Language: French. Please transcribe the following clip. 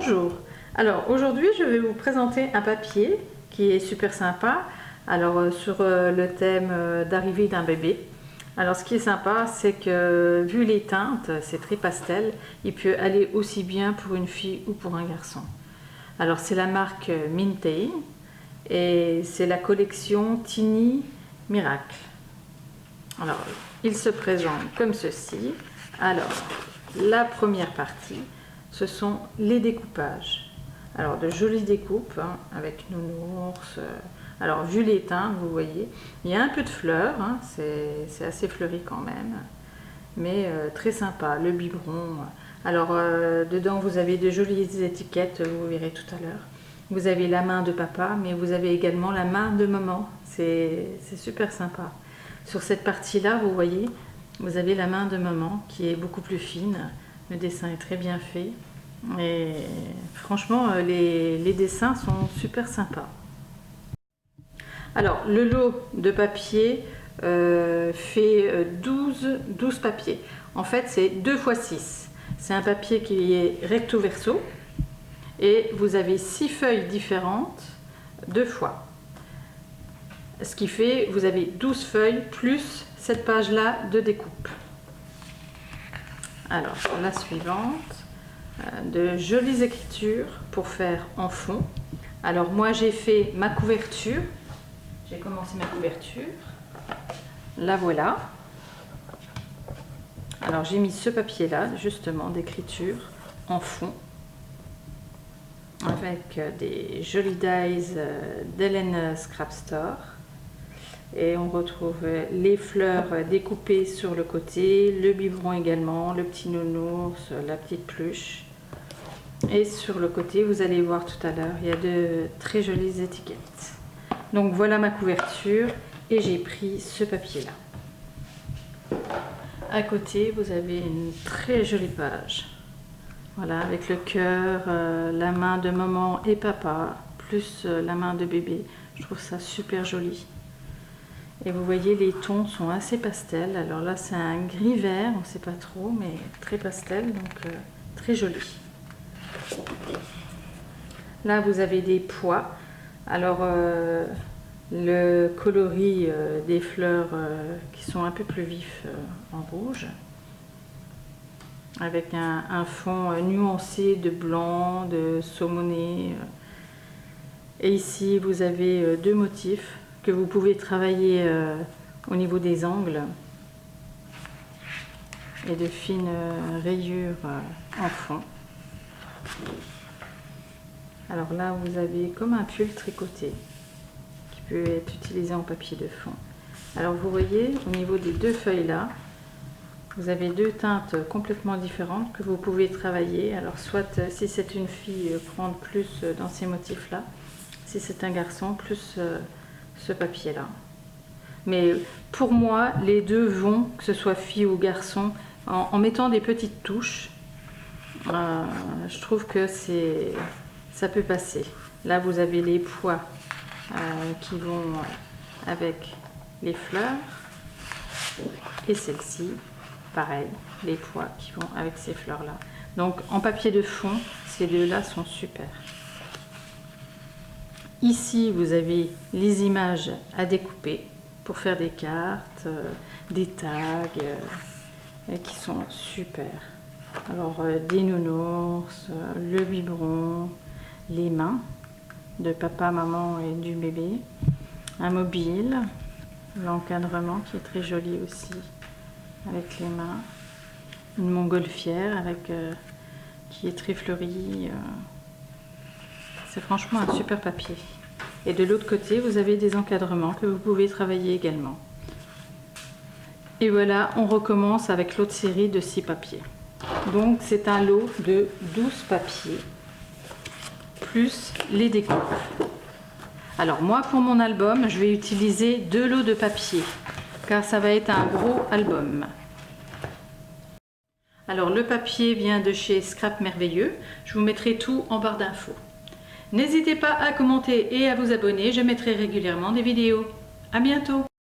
Bonjour, alors aujourd'hui je vais vous présenter un papier qui est super sympa. Alors sur le thème d'arrivée d'un bébé. Alors ce qui est sympa, c'est que vu les teintes, c'est très pastel, il peut aller aussi bien pour une fille ou pour un garçon. Alors c'est la marque Mintei et c'est la collection Tiny Miracle. Alors il se présente comme ceci. Alors la première partie, ce sont les découpages. Alors de jolies découpes hein, avec nounours. Alors vu les teintes, vous voyez, il y a un peu de fleurs, hein, c'est assez fleuri quand même, mais très sympa. Le biberon. Alors dedans vous avez de jolies étiquettes, vous verrez tout à l'heure. Vous avez la main de papa, mais vous avez également la main de maman. C'est super sympa. Sur cette partie-là, vous voyez, vous avez la main de maman qui est beaucoup plus fine. Le dessin est très bien fait. Et franchement, les dessins sont super sympas. Alors, le lot de papier fait 12 papiers. En fait, c'est 2 x 6. C'est un papier qui est recto verso. Et vous avez 6 feuilles différentes 2 fois. Ce qui fait, vous avez 12 feuilles plus cette page-là de découpe. Alors, la suivante, de jolies écritures pour faire en fond. Alors, moi, j'ai fait ma couverture. J'ai commencé ma couverture. La voilà. Alors, j'ai mis ce papier-là, justement, d'écriture en fond. Avec des jolis dies d'Hélène Scrap Store. Et on retrouve les fleurs découpées sur le côté, le biberon également, le petit nounours, la petite peluche. Et sur le côté, vous allez voir tout à l'heure, il y a de très jolies étiquettes. Donc voilà ma couverture et j'ai pris ce papier-là. À côté, vous avez une très jolie page. Voilà, avec le cœur, la main de maman et papa, plus la main de bébé. Je trouve ça super joli. Et vous voyez, les tons sont assez pastels. Alors là, c'est un gris vert, on ne sait pas trop, mais très pastel, donc très joli. Là, vous avez des pois. Alors, le coloris des fleurs qui sont un peu plus vifs en rouge. Avec un fond nuancé de blanc, de saumoné. Et ici, vous avez 2 motifs que vous pouvez travailler au niveau des angles et de fines rayures en fond. Alors là, vous avez comme un pull tricoté qui peut être utilisé en papier de fond. Alors vous voyez, au niveau des 2 feuilles là, vous avez 2 teintes complètement différentes que vous pouvez travailler. Alors soit si c'est une fille, prendre plus dans ces motifs là, si c'est un garçon, plus ce papier là. Mais pour moi, les deux vont, que ce soit fille ou garçon, en mettant des petites touches, je trouve que ça peut passer. Là, vous avez les pois qui vont avec les fleurs. Et celle-ci, pareil, les pois qui vont avec ces fleurs-là. Donc, en papier de fond, ces deux-là sont super. Ici, vous avez les images à découper pour faire des cartes, des tags qui sont super. Alors, des nounours, le biberon, les mains de papa, maman et du bébé, un mobile, l'encadrement qui est très joli aussi avec les mains, une montgolfière avec, qui est très fleurie. C'est franchement un super papier. Et de l'autre côté, vous avez des encadrements que vous pouvez travailler également. Et voilà, on recommence avec l'autre série de 6 papiers. Donc c'est un lot de 12 papiers, plus les découpes. Alors moi, pour mon album, je vais utiliser 2 lots de papier, car ça va être un gros album. Alors le papier vient de chez Scrap Merveilleux. Je vous mettrai tout en barre d'infos. N'hésitez pas à commenter et à vous abonner, je mettrai régulièrement des vidéos. À bientôt!